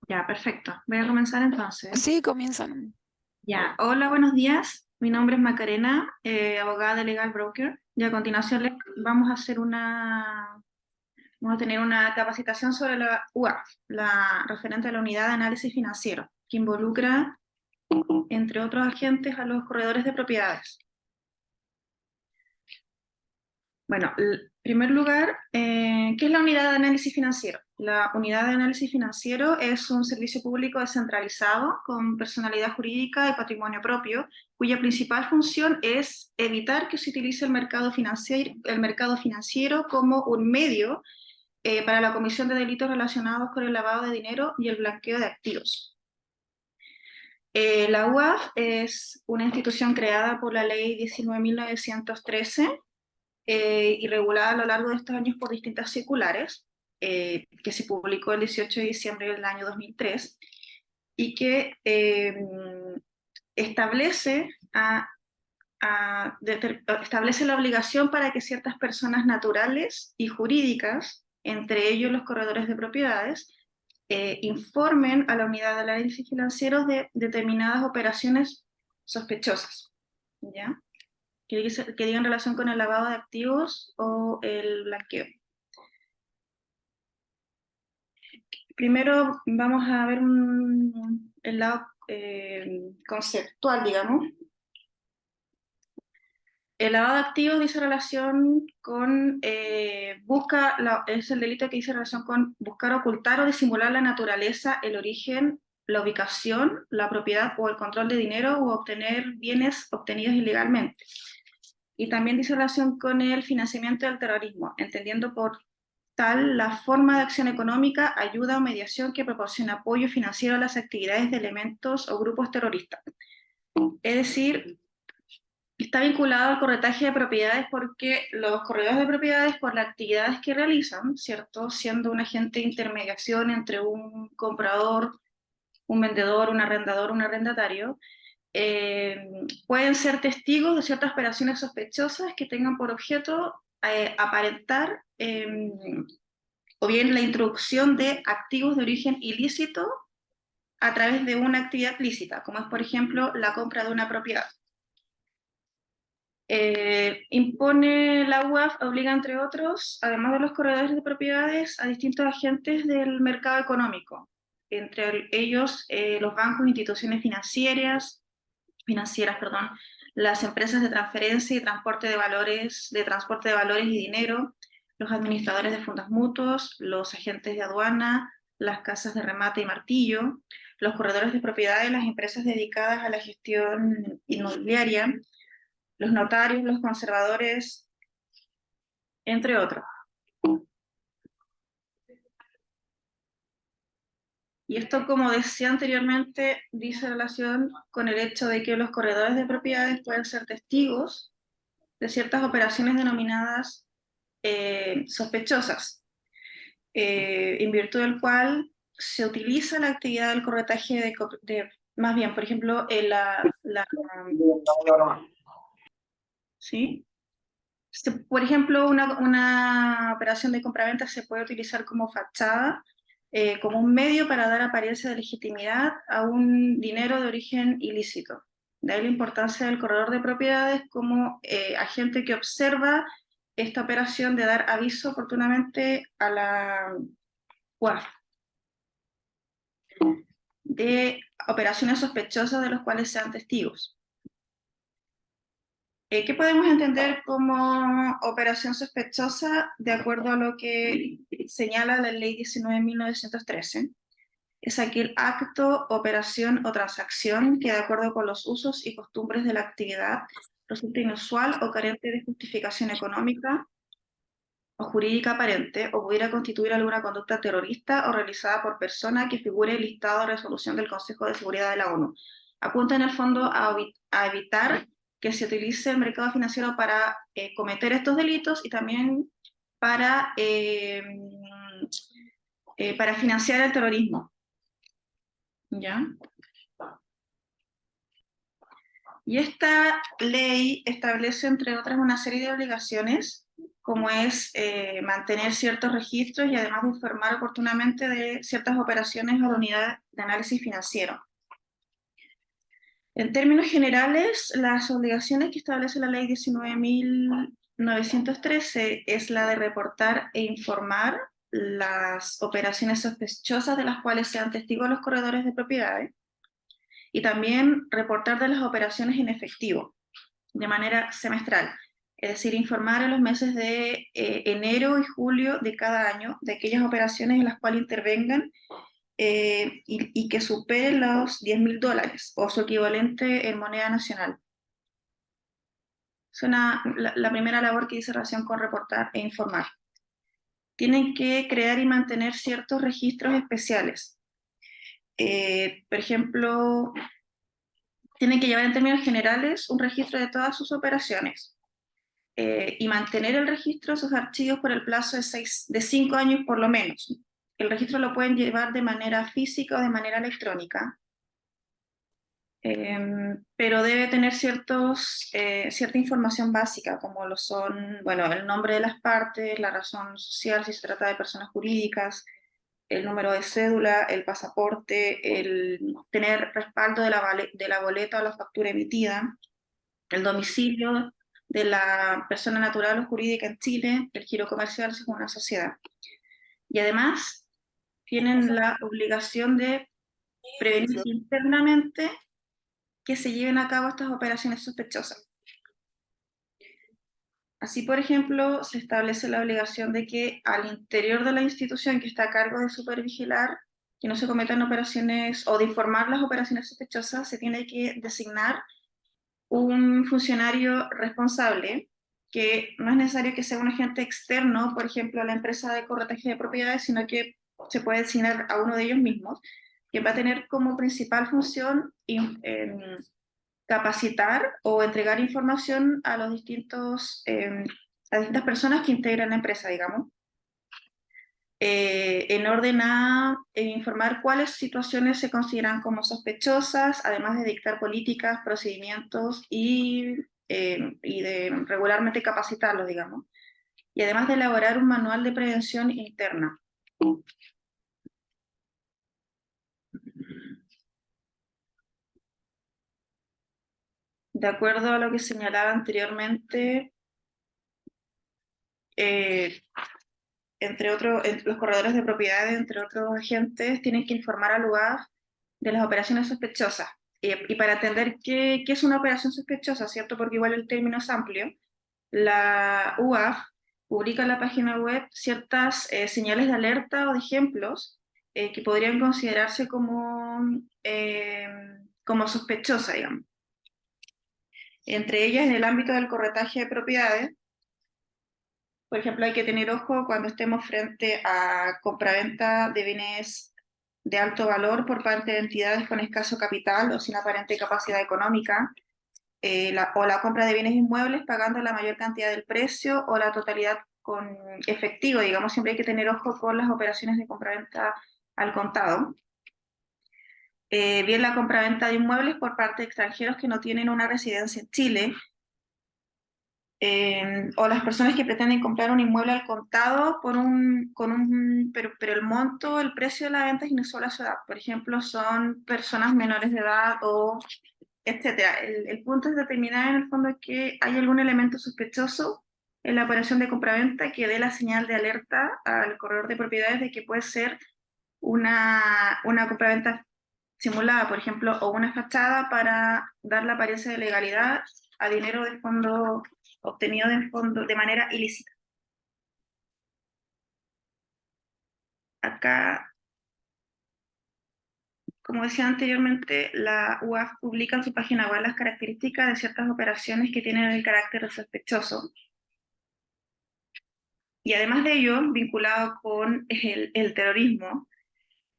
Ya, perfecto. Voy a comenzar entonces. Sí, comienzan. Ya, hola, buenos días. Mi nombre es Macarena, abogada de Legal Broker. Y a continuación vamos a vamos a tener una capacitación sobre la UAF, la referente a la unidad de análisis financiero, que involucra, entre otros agentes, a los corredores de propiedades. Bueno, en primer lugar, ¿qué es la unidad de análisis financiero? La unidad de análisis financiero es un servicio público descentralizado con personalidad jurídica y patrimonio propio, cuya principal función es evitar que se utilice el mercado financiero como un medio para la comisión de delitos relacionados con el lavado de dinero y el blanqueo de activos. La UAF es una institución creada por la Ley 19.913 y regulada a lo largo de estos años por distintas circulares, que se publicó el 18 de diciembre del año 2003, y que establece, establece la obligación para que ciertas personas naturales y jurídicas, entre ellos los corredores de propiedades, informen a la unidad de análisis financieros de determinadas operaciones sospechosas, ¿ya? Que digan relación con el lavado de activos o el blanqueo. Primero vamos a ver el lado conceptual, digamos. El lavado de activos dice relación con, es el delito que dice relación con buscar ocultar o disimular la naturaleza, el origen, la ubicación, la propiedad o el control de dinero o obtener bienes obtenidos ilegalmente. Y también dice relación con el financiamiento del terrorismo, entendiendo por tal la forma de acción económica, ayuda o mediación que proporciona apoyo financiero a las actividades de elementos o grupos terroristas. Es decir, está vinculado al corretaje de propiedades porque los corredores de propiedades, por las actividades que realizan, ¿cierto? Siendo un agente de intermediación entre un comprador, un vendedor, un arrendador, un arrendatario, pueden ser testigos de ciertas operaciones sospechosas que tengan por objeto aparentar o bien la introducción de activos de origen ilícito a través de una actividad lícita, como es, por ejemplo, la compra de una propiedad. Impone la UAF, obliga, entre otros, además de los corredores de propiedades, a distintos agentes del mercado económico, entre ellos los bancos, instituciones financieras, perdón, las empresas de transferencia y transporte de valores y dinero, los administradores de fondos mutuos, los agentes de aduana, las casas de remate y martillo, los corredores de propiedades, las empresas dedicadas a la gestión inmobiliaria, los notarios, los conservadores, entre otros. Y esto, como decía anteriormente, dice relación con el hecho de que los corredores de propiedades pueden ser testigos de ciertas operaciones denominadas sospechosas, en virtud del cual se utiliza la actividad del corretaje más bien, por ejemplo, ¿sí? Por ejemplo, una operación de compraventa se puede utilizar como fachada, como un medio para dar apariencia de legitimidad a un dinero de origen ilícito. De ahí la importancia del corredor de propiedades como agente que observa esta operación de dar aviso oportunamente a la UAF de operaciones sospechosas de los cuales sean testigos. ¿Qué podemos entender como operación sospechosa de acuerdo a lo que señala la Ley 19.913? Es aquel acto, operación o transacción que, de acuerdo con los usos y costumbres de la actividad, resulta inusual o carente de justificación económica o jurídica aparente o pudiera constituir alguna conducta terrorista o realizada por persona que figure en listado de resolución del Consejo de Seguridad de la ONU. Apunta en el fondo a evitar que se utilice el mercado financiero para cometer estos delitos y también para financiar el terrorismo. ¿Ya? Y esta ley establece, entre otras, una serie de obligaciones como es mantener ciertos registros y además de informar oportunamente de ciertas operaciones a la unidad de análisis financiero. En términos generales, las obligaciones que establece la ley 19.913 es la de reportar e informar las operaciones sospechosas de las cuales sean testigos los corredores de propiedades y también reportar de las operaciones en efectivo de manera semestral, es decir, informar en los meses de enero y julio de cada año de aquellas operaciones en las cuales intervengan y que superen los $10.000 o su equivalente en moneda nacional. Es la primera labor que dice relación con reportar e informar. Tienen que crear y mantener ciertos registros especiales. Por ejemplo, tienen que llevar en términos generales un registro de todas sus operaciones y mantener el registro de sus archivos por el plazo de 5 años por lo menos. El registro lo pueden llevar de manera física o de manera electrónica, pero debe tener cierta información básica, como lo son, bueno, el nombre de las partes, la razón social si se trata de personas jurídicas, el número de cédula, el pasaporte, el tener respaldo de la boleta o la factura emitida, el domicilio de la persona natural o jurídica en Chile, el giro comercial según una sociedad. Y además tienen la obligación de prevenir internamente que se lleven a cabo estas operaciones sospechosas. Así, por ejemplo, se establece la obligación de que al interior de la institución que está a cargo de supervigilar que no se cometan operaciones o de informar las operaciones sospechosas, se tiene que designar un funcionario responsable, que no es necesario que sea un agente externo, por ejemplo, a la empresa de corretaje de propiedades, sino que se puede designar a uno de ellos mismos, que va a tener como principal función capacitar o entregar información a las distintas personas que integran la empresa, digamos, en orden a informar cuáles situaciones se consideran como sospechosas, además de dictar políticas, procedimientos y de regularmente capacitarlos, digamos, y además de elaborar un manual de prevención interna. De acuerdo a lo que señalaba anteriormente, los corredores de propiedades, entre otros agentes, tienen que informar al UAF de las operaciones sospechosas. Y para entender qué es una operación sospechosa, ¿cierto? Porque igual el término es amplio, la UAF publica en la página web ciertas señales de alerta o de ejemplos que podrían considerarse como sospechosas, digamos. Entre ellas, en el ámbito del corretaje de propiedades, por ejemplo, hay que tener ojo cuando estemos frente a compraventa de bienes de alto valor por parte de entidades con escaso capital o sin aparente capacidad económica, o la compra de bienes inmuebles pagando la mayor cantidad del precio o la totalidad con efectivo. Digamos, siempre hay que tener ojo con las operaciones de compraventa al contado. Bien la compraventa de inmuebles por parte de extranjeros que no tienen una residencia en Chile, o las personas que pretenden comprar un inmueble al contado pero el monto, el precio de la venta es inusual a su edad. Por ejemplo, son personas menores de edad o etcétera. El punto es determinar en el fondo que hay algún elemento sospechoso en la operación de compraventa que dé la señal de alerta al corredor de propiedades de que puede ser una compraventa simulada, por ejemplo, o una fachada para dar la apariencia de legalidad a dinero de fondo obtenido de manera ilícita. Acá, como decía anteriormente, la UAF publica en su página web las características de ciertas operaciones que tienen el carácter de sospechoso. Y además de ello, vinculado con el terrorismo,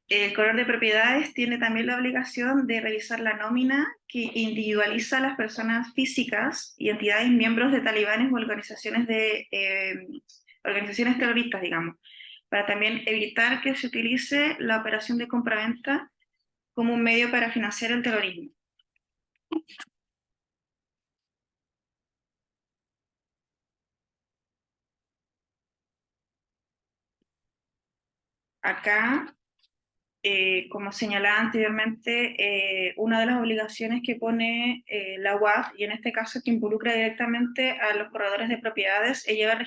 el corredor de propiedades tiene también la obligación de revisar la nómina que individualiza a las personas físicas y entidades miembros de talibanes o organizaciones terroristas, digamos, para también evitar que se utilice la operación de compraventa como un medio para financiar el terrorismo. Acá, como señalaba anteriormente, una de las obligaciones que pone la UAF, y en este caso que involucra directamente a los corredores de propiedades, es llevar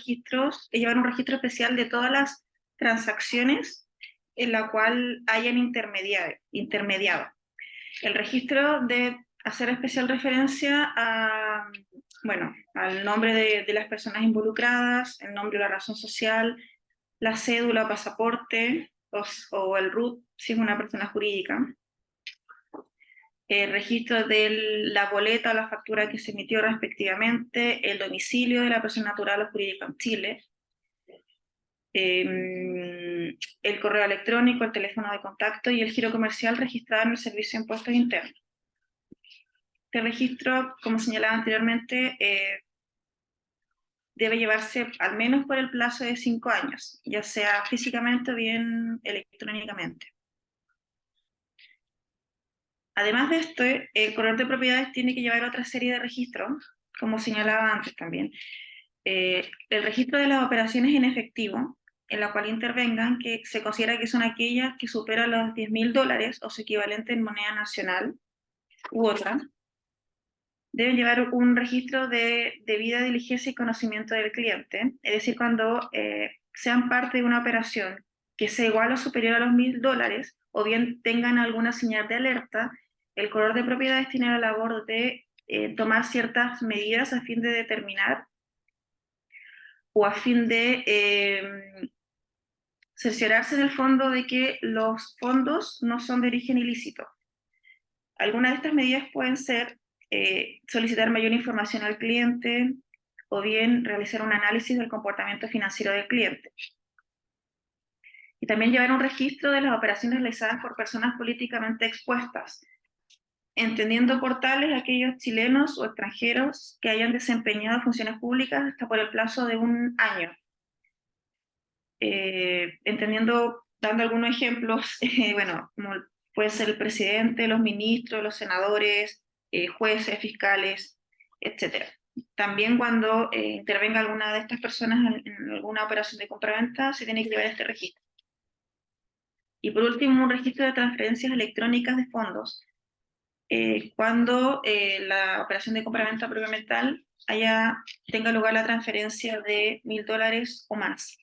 un registro especial de todas las transacciones en la cual hayan intermediado. El registro debe hacer especial referencia a, bueno, al nombre de las personas involucradas, el nombre y la razón social, la cédula, pasaporte o el RUT si es una persona jurídica, el registro de la boleta o la factura que se emitió respectivamente, el domicilio de la persona natural o jurídica en Chile, el correo electrónico, el teléfono de contacto y el giro comercial registrado en el Servicio de Impuestos Internos. Este registro, como señalaba anteriormente, debe llevarse al menos por el plazo de 5 años, ya sea físicamente o bien electrónicamente. Además de esto, el corredor de propiedades tiene que llevar otra serie de registros, como señalaba antes también. El registro de las operaciones en efectivo, en la cual intervengan, que se considera que son aquellas que superan los $10.000 o su equivalente en moneda nacional u otra. Deben llevar un registro de debida diligencia y conocimiento del cliente, es decir, cuando sean parte de una operación que sea igual o superior a los $1.000, o bien tengan alguna señal de alerta, el corredor de propiedades tiene la labor de tomar ciertas medidas a fin de determinar o a fin de cerciorarse en el fondo de que los fondos no son de origen ilícito. Algunas de estas medidas pueden ser solicitar mayor información al cliente o bien realizar un análisis del comportamiento financiero del cliente. Y también llevar un registro de las operaciones realizadas por personas políticamente expuestas, entendiendo por tales aquellos chilenos o extranjeros que hayan desempeñado funciones públicas hasta por el plazo de 1 año. Entendiendo, dando algunos ejemplos, bueno, como puede ser el presidente, los ministros, los senadores, jueces, fiscales, etc. También cuando intervenga alguna de estas personas en alguna operación de compraventa, se tiene que llevar este registro. Y por último, un registro de transferencias electrónicas de fondos, cuando la operación de compraventa propiamente tal tenga lugar la transferencia de $1.000 o más.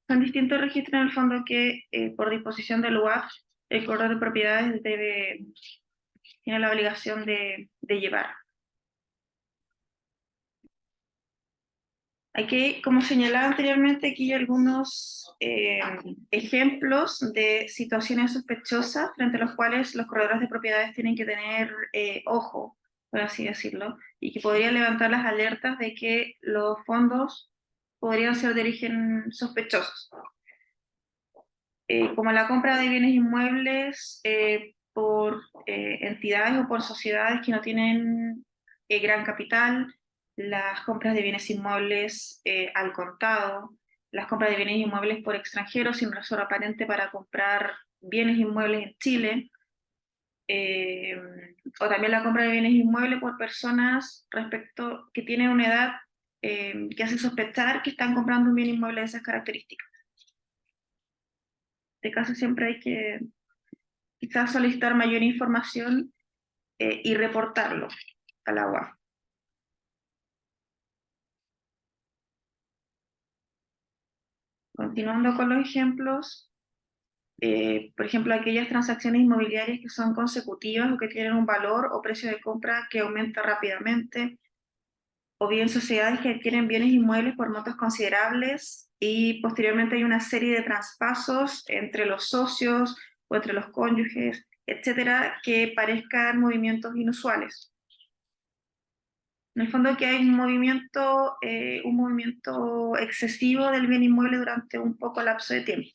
Son distintos registros en el fondo que por disposición del UAF el corredor de propiedades tiene la obligación de llevar. Aquí, como señalaba anteriormente, aquí hay algunos ejemplos de situaciones sospechosas frente a los cuales los corredores de propiedades tienen que tener ojo, por así decirlo, y que podrían levantar las alertas de que los fondos podrían ser de origen sospechosos. Como la compra de bienes inmuebles por entidades o por sociedades que no tienen gran capital, las compras de bienes inmuebles al contado, las compras de bienes inmuebles por extranjeros sin razón aparente para comprar bienes inmuebles en Chile, eh, o también la compra de bienes inmuebles por personas que tienen una edad que hace sospechar que están comprando un bien inmueble de esas características. En este caso siempre hay que quizás solicitar mayor información y reportarlo a la UAF. Continuando con los ejemplos, por ejemplo, aquellas transacciones inmobiliarias que son consecutivas o que tienen un valor o precio de compra que aumenta rápidamente, o bien sociedades que adquieren bienes inmuebles por montos considerables y posteriormente hay una serie de traspasos entre los socios o entre los cónyuges, etcétera, que parezcan movimientos inusuales. En el fondo que hay un movimiento excesivo del bien inmueble durante un poco lapso de tiempo,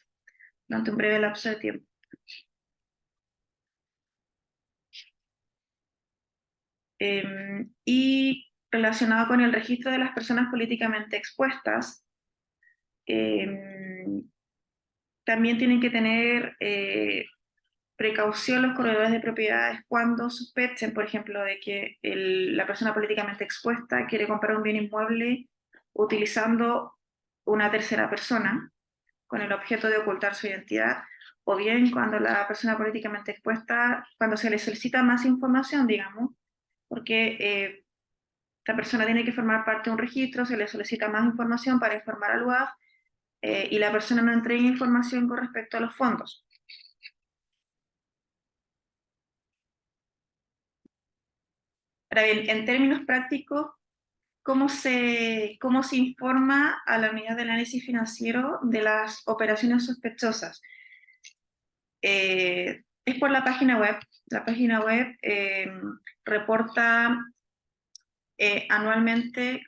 durante un breve lapso de tiempo. Y relacionado con el registro de las personas políticamente expuestas, también tienen que tener precaución los corredores de propiedades cuando sospechen, por ejemplo, de que la persona políticamente expuesta quiere comprar un bien inmueble utilizando una tercera persona, con el objeto de ocultar su identidad, o bien cuando la persona políticamente expuesta, cuando se le solicita más información, digamos, porque esta persona tiene que formar parte de un registro, se le solicita más información para informar al UAF, y la persona no entrega información con respecto a los fondos. Ahora bien, en términos prácticos, cómo se informa a la unidad de análisis financiero de las operaciones sospechosas? Es por la página web. La página web reporta anualmente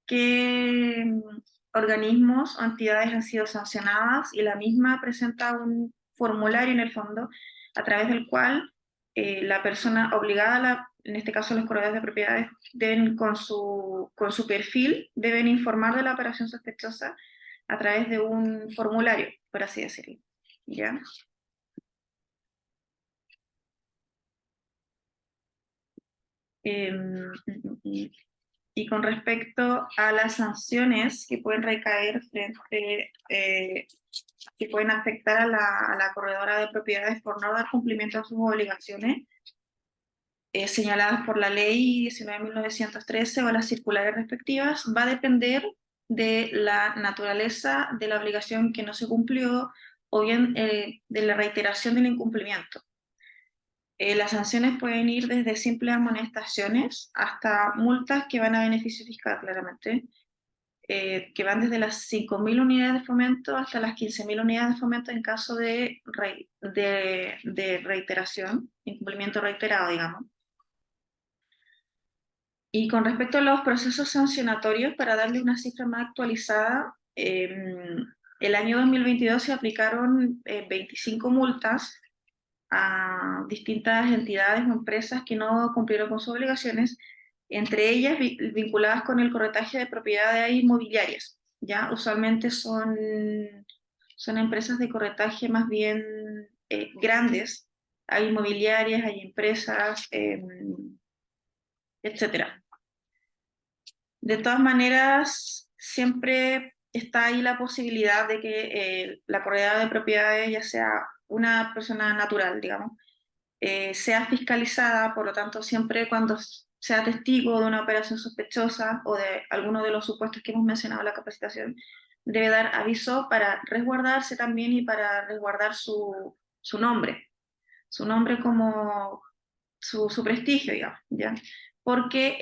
qué organismos o entidades han sido sancionadas, y la misma presenta un formulario en el fondo a través del cual la persona obligada, en este caso los corredores de propiedades, deben con su perfil, deben informar de la operación sospechosa a través de un formulario, por así decirlo. ¿Ya? Y con respecto a las sanciones que pueden recaer que pueden afectar a la corredora de propiedades por no dar cumplimiento a sus obligaciones, señaladas por la ley 19.913 o las circulares respectivas, va a depender de la naturaleza de la obligación que no se cumplió, o bien de la reiteración del incumplimiento. Las sanciones pueden ir desde simples amonestaciones hasta multas que van a beneficio fiscal, claramente, que van desde las 5.000 unidades de fomento hasta las 15.000 unidades de fomento en caso de reiteración, incumplimiento reiterado, digamos. Y con respecto a los procesos sancionatorios, para darle una cifra más actualizada, el año 2022 se aplicaron 25 multas a distintas entidades o empresas que no cumplieron con sus obligaciones, entre ellas vinculadas con el corretaje de propiedades inmobiliarias. ¿Ya? Usualmente son empresas de corretaje más bien grandes, hay inmobiliarias, hay empresas, etcétera. De todas maneras, siempre está ahí la posibilidad de que la corredera de propiedades, ya sea una persona natural, digamos, sea fiscalizada. Por lo tanto, siempre cuando sea testigo de una operación sospechosa o de alguno de los supuestos que hemos mencionado en la capacitación, debe dar aviso para resguardarse también y para resguardar su nombre como su prestigio, digamos, ¿ya? Porque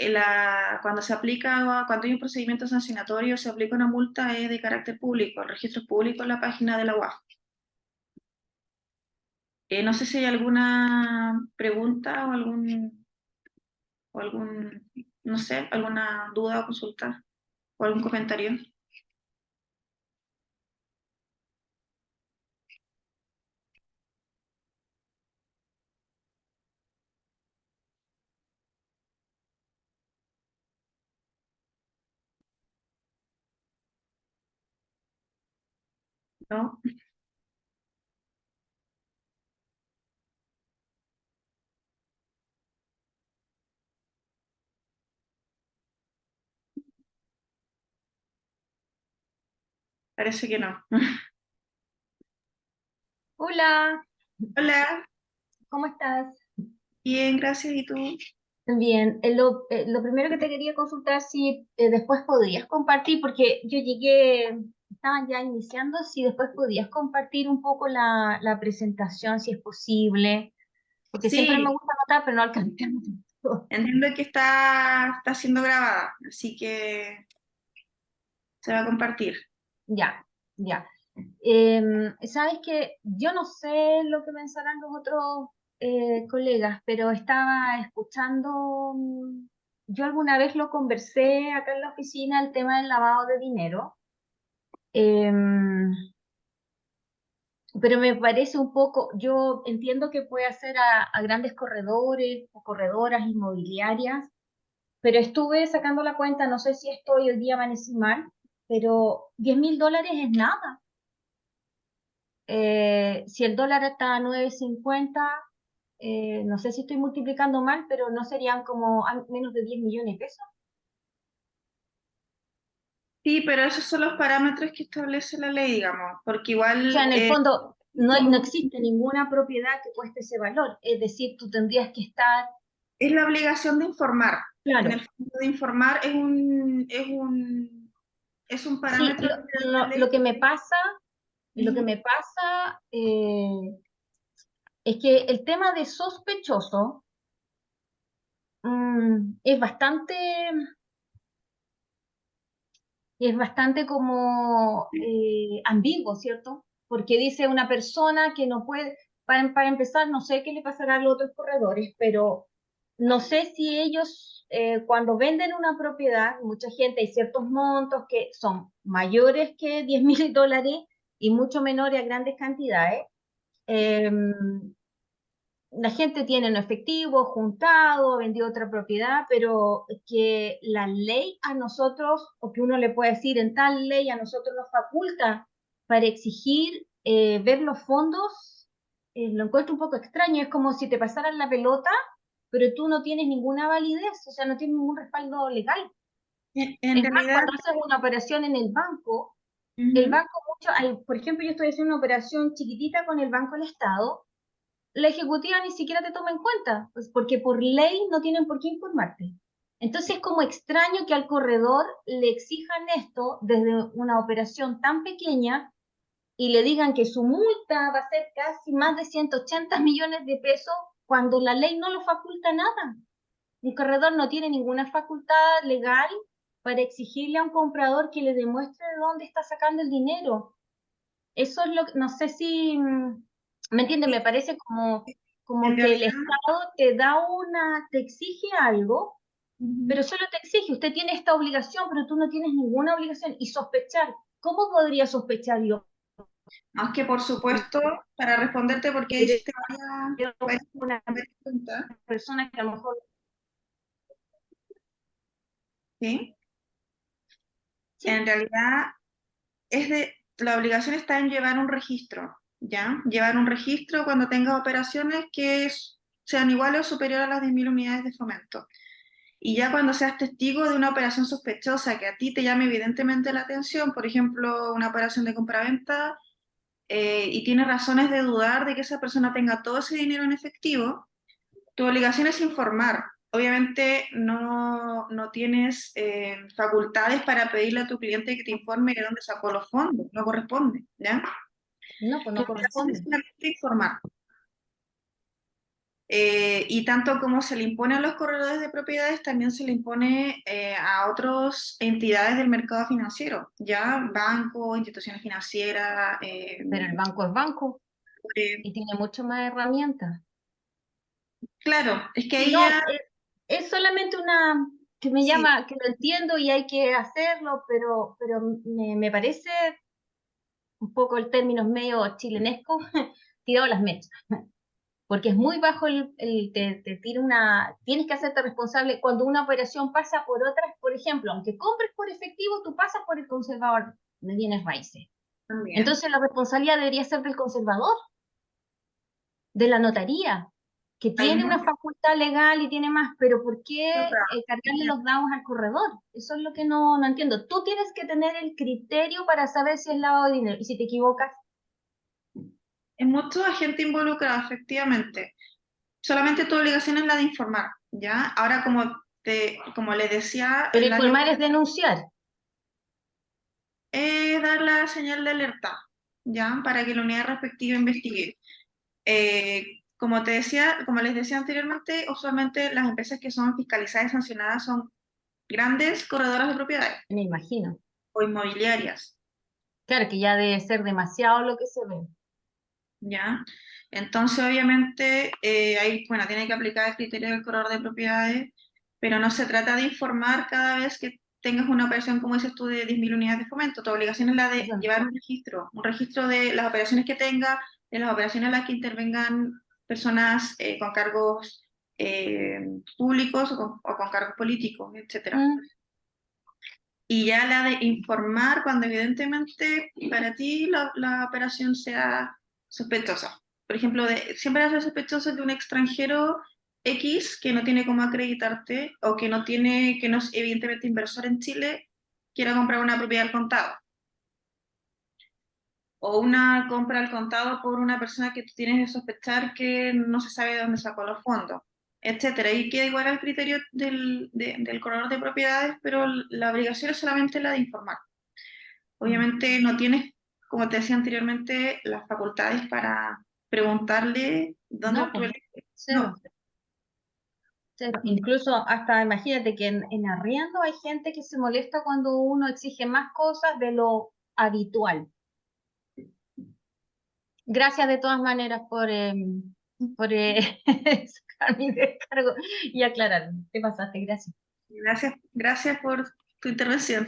cuando se aplica, cuando hay un procedimiento sancionatorio, se aplica una multa de carácter público, el registro es público en la página de la UAF. No sé si hay alguna pregunta o algún, no sé, alguna duda o consulta o algún comentario. ¿No? Parece que no. Hola, Hola, ¿cómo estás? bien, gracias. ¿Y tú? Bien, lo primero que te quería consultar si después podrías compartir, porque yo llegué, estaban ya iniciando, si después podrías compartir un poco la presentación, si es posible, porque siempre me Sí, gusta anotar, pero no alcanzo. entiendo que está siendo grabada, así que se va a compartir. Ya, ya. Sabes que yo no sé lo que pensarán los otros colegas, pero estaba escuchando, yo alguna vez lo conversé acá en la oficina, el tema del lavado de dinero, em, pero me parece un poco, yo entiendo que puede hacer a grandes corredores o corredoras inmobiliarias, pero estuve sacando la cuenta, no sé si estoy hoy día amanecí mal, pero $10.000 es nada. Si el dólar está a 9.50, no sé si estoy multiplicando mal, pero no serían como menos de 10 millones de pesos. Sí, pero esos son los parámetros que establece la ley, digamos, porque O sea, igual en el fondo no existe ninguna propiedad que cueste ese valor, es decir, tú tendrías que estar, es la obligación de informar. En el claro, fondo de informar es un sí, parámetro que te da la lo ley. que me pasa, lo que Ujú. me pasa es que el tema de sospechoso es bastante como ambiguo, ¿cierto? Porque dice una persona que no puede, para empezar, no sé qué le pasará a los otros corredores, pero no sé si ellos, cuando venden una propiedad, mucha gente, hay ciertos montos que son mayores que $10.000 y mucho menores a grandes cantidades. La gente tiene en efectivo, juntado, vendió otra propiedad, pero que la ley a nosotros, o que uno le puede decir en tal ley a nosotros nos faculta para exigir ver los fondos, lo encuentro un poco extraño. Es como si te pasaran la pelota, pero tú no tienes ninguna validez, o sea, no tienes ningún respaldo legal. En Es más, realidad, cuando haces una operación en el ujú. banco por ejemplo, yo estoy haciendo una operación chiquitita con el Banco del Estado, la ejecutiva ni siquiera te toma en cuenta, pues porque por ley no tienen por qué informarte. Entonces es como extraño que al corredor le exijan esto desde una operación tan pequeña y le digan que su multa va a ser casi más de 180 millones de pesos cuando la ley no lo faculta nada. Un corredor no tiene ninguna facultad legal para exigirle a un comprador que le demuestre de dónde está sacando el dinero. Eso es lo que, no sé si, ¿me entiendes? Me parece como En que el realidad, Estado te exige algo, ujú. pero solo te exige, usted tiene esta obligación, pero tú no tienes ninguna obligación. Y sospechar, ¿cómo podría sospechar yo? Aunque por supuesto, para responderte, porque Que hiciste veo una varias preguntas, persona que a lo mejor, ¿sí? En sí, realidad, la obligación está en llevar un registro, ¿ya? Llevar un registro cuando tengas operaciones que sean iguales o superiores a las 10.000 unidades de fomento. Y ya cuando seas testigo de una operación sospechosa que a ti te llame evidentemente la atención, por ejemplo, una operación de compraventa, y tienes razones de dudar de que esa persona tenga todo ese dinero en efectivo, tu obligación es informar. Obviamente no tienes facultades para pedirle a tu cliente que te informe de dónde sacó los fondos, no corresponde, ¿ya? no, pues Tu no obligación es corresponde. solamente informar. Y tanto como se le impone a los corredores de propiedades, también se le impone a otras entidades del mercado financiero, ya bancos, instituciones financieras. Pero el banco es banco Eh, y tiene mucho más herramientas. claro, es que Sí, ahí no, ya, es solamente una que me sí, llama, que lo entiendo y hay que hacerlo, pero me parece un poco el término medio chilenesco, tirado a las mechas, porque es muy bajo te tira tienes que hacerte responsable cuando una operación pasa por otras, por ejemplo, aunque compres por efectivo, tú pasas por el conservador de bienes raíces. también. Entonces la responsabilidad debería ser del conservador, de la notaría, que Hay tiene una muchas facultad legal y tiene más, pero ¿por qué otras. cargarle los dados al corredor? Eso es lo que no entiendo. Tú tienes que tener el criterio para saber si es lavado de dinero y si te equivocas, Es mucho agente involucrado, efectivamente. Solamente tu obligación es la de informar, ¿ya? Ahora, como le decía, pero informar es denunciar. dar la señal de alerta, ¿ya? Para que la unidad respectiva investigue. Como te decía, como les decía anteriormente, usualmente las empresas que son fiscalizadas y sancionadas son grandes corredoras de propiedades Me imagino. o inmobiliarias, Claro que ya debe ser demasiado lo que se ve. ¿ya? Entonces, obviamente, ahí, bueno, tiene que aplicar el criterio del corredor de propiedades, pero no se trata de informar cada vez que tengas una operación, como dices tú, de 10.000 unidades de fomento. Tu obligación es la de Eso, llevar un registro de las operaciones que tenga, de las operaciones en las que intervengan personas con cargos eh, públicos o con cargos políticos, etcétera. mm, Y ya la de informar cuando evidentemente para ti la operación sea sospechosa. Por ejemplo, siempre va a ser sospechoso de un extranjero X que no tiene cómo acreditarte o que no es evidentemente inversor en Chile, quiera comprar una propiedad al contado. O una compra al contado por una persona que tú tienes de sospechar que no se sabe de dónde sacó los fondos, etcétera. Y queda igual al criterio del corredor de propiedades, pero la obligación es solamente la de informar. Obviamente no tienes, como te decía anteriormente, las facultades para preguntarle dónde No, obtuvo pues, el... No, cero, cero. Incluso hasta imagínate que en arriendo hay gente que se molesta cuando uno exige más cosas de lo habitual. Gracias de todas maneras por sacar mi descargo y aclarar. Te pasaste, gracias. gracias por tu intervención.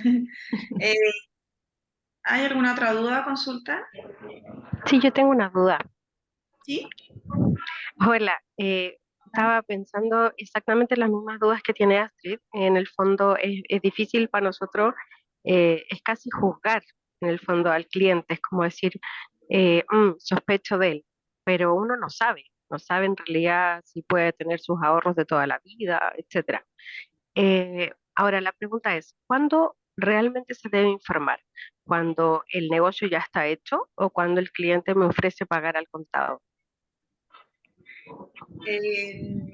Eh, ¿Hay alguna otra duda, consulta? Sí, yo tengo una duda. ¿Sí? Hola, estaba pensando exactamente las mismas dudas que tiene Astrid. En el fondo es difícil para nosotros, es casi juzgar en el fondo al cliente, es como decir, sospecho de él, pero uno no sabe en realidad si puede tener sus ahorros de toda la vida, etcétera. Ahora la pregunta es, ¿cuándo realmente se debe informar? ¿Cuando el negocio ya está hecho o cuando el cliente me ofrece pagar al contado? Eh,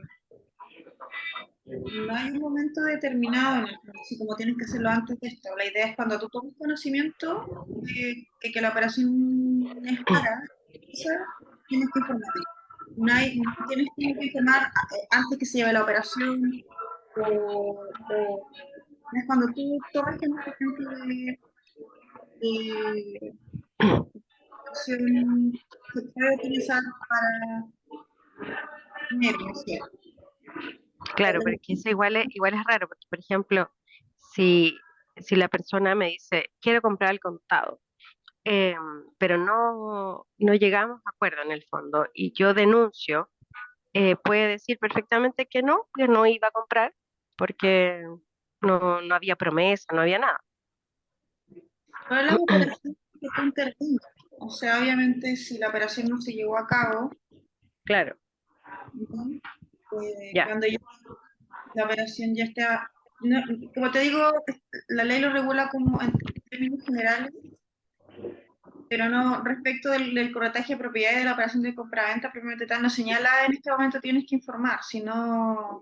no hay un momento determinado en el que, así como tienes que hacerlo antes de esto. La idea es cuando tú tomes conocimiento de que la operación es para, esa, tienes que informar. No tienes que informar antes que se lleve la operación o es cuando tú tomas conocimiento de operación que puede utilizar para negociar. Claro, pero es que eso igual es raro, porque por ejemplo, si, si la persona me dice, quiero comprar al contado, eh, pero no llegamos a acuerdo en el fondo, y yo denuncio, puede decir perfectamente que no iba a comprar, porque no había promesa, no había nada. Todas las operaciones que tú intervengas. O sea, obviamente, si la operación no se llevó a cabo, Claro, ¿no? ya, Cuando la operación ya está. Como te digo, la ley lo regula como en términos generales, pero no respecto del corretaje de propiedad y de la operación de compraventa, propiamente tal, no señala en este momento tienes que informar, sino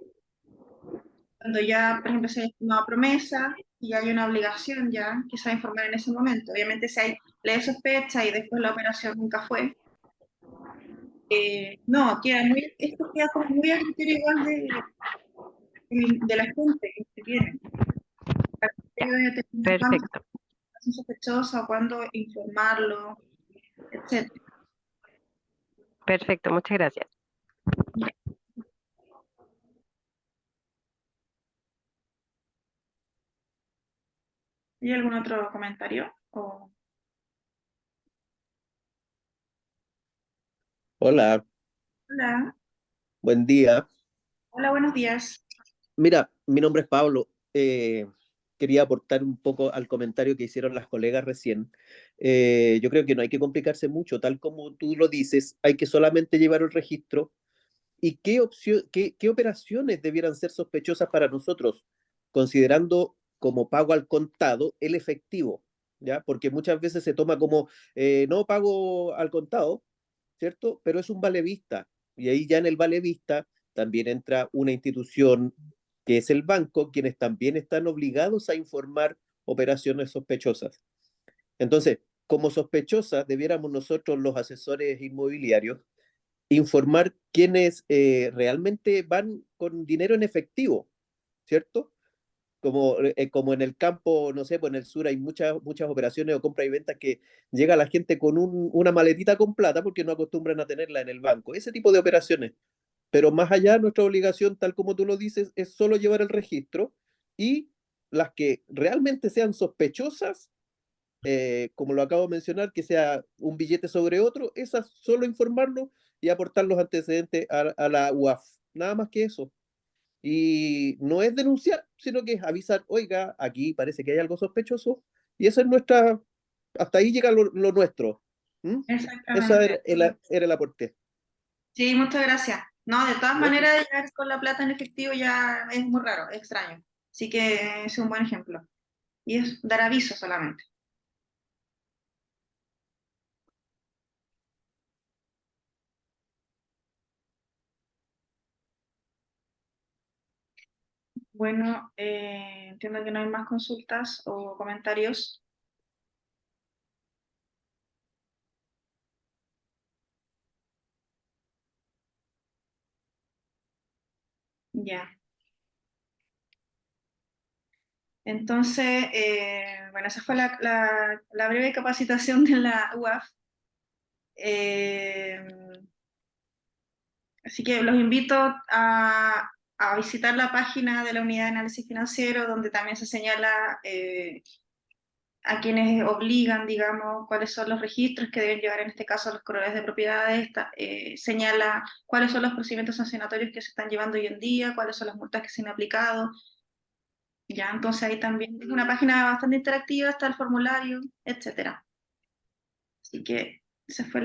cuando ya, por ejemplo, se ha una promesa y hay una obligación ya, que se va a informar en ese momento. Obviamente, si hay ley de sospecha y después la operación nunca fue, no, esto queda como muy a criterio igual de la gente que tiene. Para ya, criterio de determinar cuándo perfecto, es sospechosa o cuándo informarlo, etcétera. perfecto, muchas gracias. ¿Hay algún otro comentario? Hola, Hola, buen día. hola, buenos días. Mira, mi nombre es Pablo. Quería aportar un poco al comentario que hicieron las colegas recién. Yo creo que no hay que complicarse mucho, tal como tú lo dices, hay que solamente llevar el registro y qué operaciones debieran ser sospechosas para nosotros, considerando como pago al contado el efectivo, ¿ya? Porque muchas veces se toma como no pago al contado, ¿cierto? Pero es un vale vista. Y ahí ya en el vale vista también entra una institución que es el banco, quienes también están obligados a informar operaciones sospechosas. Entonces, como sospechosas, debiéramos nosotros, los asesores inmobiliarios, informar quienes realmente van con dinero en efectivo, ¿cierto? Como en el campo, no sé, pues en el sur hay muchas operaciones o compra y venta que llega la gente con una maletita con plata porque no acostumbran a tenerla en el banco. Ese tipo de operaciones. Pero más allá, nuestra obligación, tal como tú lo dices, es solo llevar el registro y las que realmente sean sospechosas, como lo acabo de mencionar, que sea un billete sobre otro, esas solo informarlo y aportar los antecedentes a la UAF. Nada más que eso. Y no es denunciar, sino que es avisar, oiga, aquí parece que hay algo sospechoso, y esa es hasta ahí llega lo nuestro. ¿Mm? Esa Exactamente. era el aporte. Sí, muchas gracias. No, de todas Gracias. maneras, llegar con la plata en efectivo ya es muy raro, es extraño. Así que es un buen ejemplo. y es dar aviso solamente. Bueno, entiendo que no hay más consultas o comentarios. Ya. Entonces, bueno, esa fue la breve capacitación de la UAF. Así que los invito a visitar la página de la Unidad de Análisis Financiero, donde también se señala a quienes obligan, digamos, cuáles son los registros que deben llevar en este caso los corredores de propiedades, señala cuáles son los procedimientos sancionatorios que se están llevando hoy en día, cuáles son las multas que se han aplicado. Ya, entonces ahí también es una página bastante interactiva, está el formulario, etcétera. Así que esa fue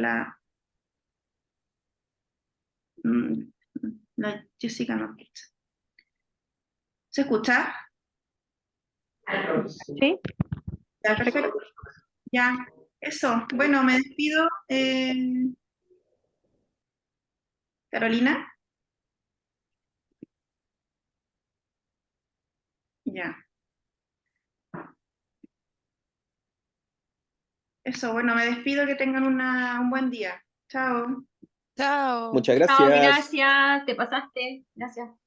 mm, la Jessica no. ¿Se escucha? Sí, Ya, perfecto. Ya, eso. Bueno, me despido. Carolina. Ya. Eso, bueno, me despido, que tengan un buen día. Chao. Chao. Muchas Chao, gracias. gracias, te pasaste. Gracias.